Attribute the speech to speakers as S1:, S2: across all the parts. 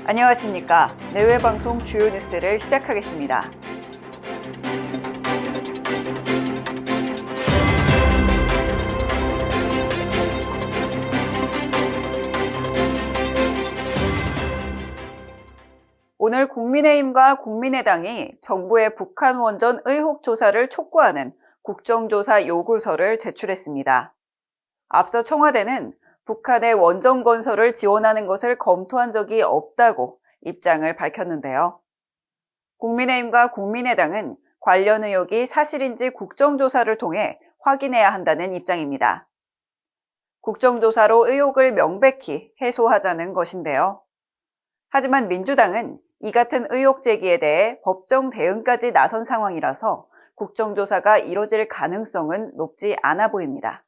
S1: 안녕하십니까. 내외방송 주요 뉴스를 시작하겠습니다. 오늘 국민의힘과 국민의당이 정부의 북한 원전 의혹 조사를 촉구하는 국정조사 요구서를 제출했습니다. 앞서 청와대는 북한의 원전 건설을 지원하는 것을 검토한 적이 없다고 입장을 밝혔는데요. 국민의힘과 국민의당은 관련 의혹이 사실인지 국정조사를 통해 확인해야 한다는 입장입니다. 국정조사로 의혹을 명백히 해소하자는 것인데요. 하지만 민주당은 이 같은 의혹 제기에 대해 법정 대응까지 나선 상황이라서 국정조사가 이뤄질 가능성은 높지 않아 보입니다.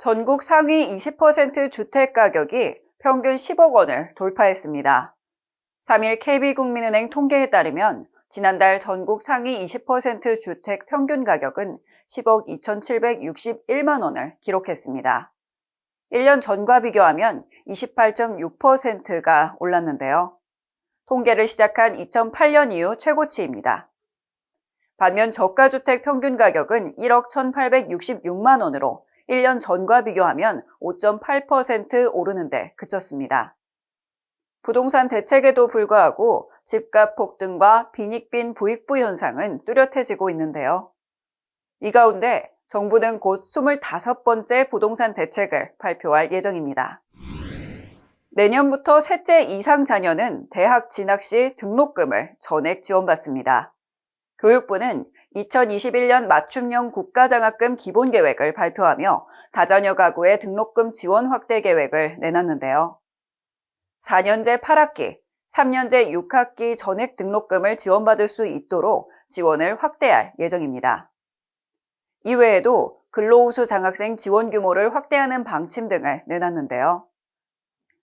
S1: 전국 상위 20% 주택 가격이 평균 10억 원을 돌파했습니다. 3일 KB국민은행 통계에 따르면 지난달 전국 상위 20% 주택 평균 가격은 10억 2,761만 원을 기록했습니다. 1년 전과 비교하면 28.6%가 올랐는데요. 통계를 시작한 2008년 이후 최고치입니다. 반면 저가주택 평균 가격은 1억 1,866만 원으로 1년 전과 비교하면 5.8% 오르는 데 그쳤습니다. 부동산 대책에도 불구하고 집값 폭등과 빈익빈 부익부 현상은 뚜렷해지고 있는데요. 이 가운데 정부는 곧 25번째 부동산 대책을 발표할 예정입니다. 내년부터 셋째 이상 자녀는 대학 진학 시 등록금을 전액 지원받습니다. 교육부는 2021년 맞춤형 국가장학금 기본계획을 발표하며 다자녀 가구의 등록금 지원 확대 계획을 내놨는데요. 4년제 8학기, 3년제 6학기 전액 등록금을 지원받을 수 있도록 지원을 확대할 예정입니다. 이외에도 근로우수 장학생 지원 규모를 확대하는 방침 등을 내놨는데요.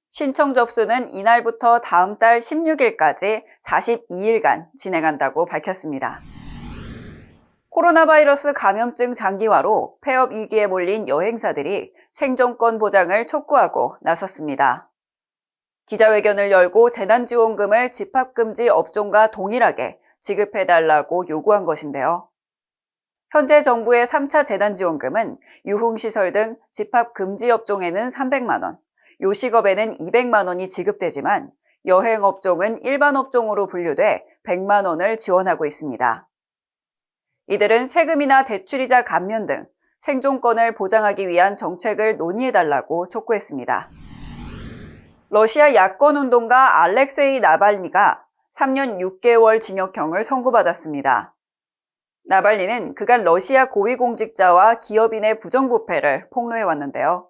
S1: 신청 접수는 이날부터 다음 달 16일까지 42일간 진행한다고 밝혔습니다. 코로나 바이러스 감염증 장기화로 폐업 위기에 몰린 여행사들이 생존권 보장을 촉구하고 나섰습니다. 기자회견을 열고 재난지원금을 집합금지 업종과 동일하게 지급해달라고 요구한 것인데요. 현재 정부의 3차 재난지원금은 유흥시설 등 집합금지 업종에는 300만 원, 요식업에는 200만 원이 지급되지만 여행업종은 일반 업종으로 분류돼 100만 원을 지원하고 있습니다. 이들은 세금이나 대출이자 감면 등 생존권을 보장하기 위한 정책을 논의해달라고 촉구했습니다. 러시아 야권운동가 알렉세이 나발니가 3년 6개월 징역형을 선고받았습니다. 나발니는 그간 러시아 고위공직자와 기업인의 부정부패를 폭로해왔는데요.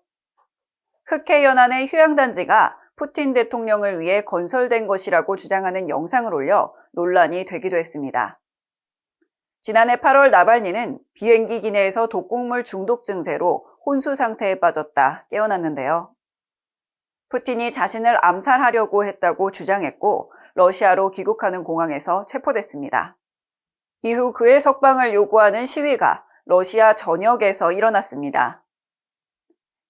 S1: 흑해연안의 휴양단지가 푸틴 대통령을 위해 건설된 것이라고 주장하는 영상을 올려 논란이 되기도 했습니다. 지난해 8월 나발니는 비행기 기내에서 독곡물 중독 증세로 혼수 상태에 빠졌다 깨어났는데요. 푸틴이 자신을 암살하려고 했다고 주장했고 러시아로 귀국하는 공항에서 체포됐습니다. 이후 그의 석방을 요구하는 시위가 러시아 전역에서 일어났습니다.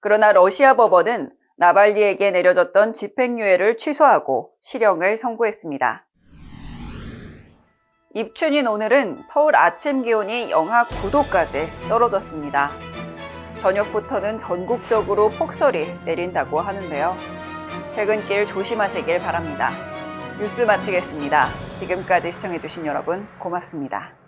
S1: 그러나 러시아 법원은 나발니에게 내려졌던 집행유예를 취소하고 실형을 선고했습니다. 입춘인 오늘은 서울 아침 기온이 영하 9도까지 떨어졌습니다. 저녁부터는 전국적으로 폭설이 내린다고 하는데요. 퇴근길 조심하시길 바랍니다. 뉴스 마치겠습니다. 지금까지 시청해주신 여러분 고맙습니다.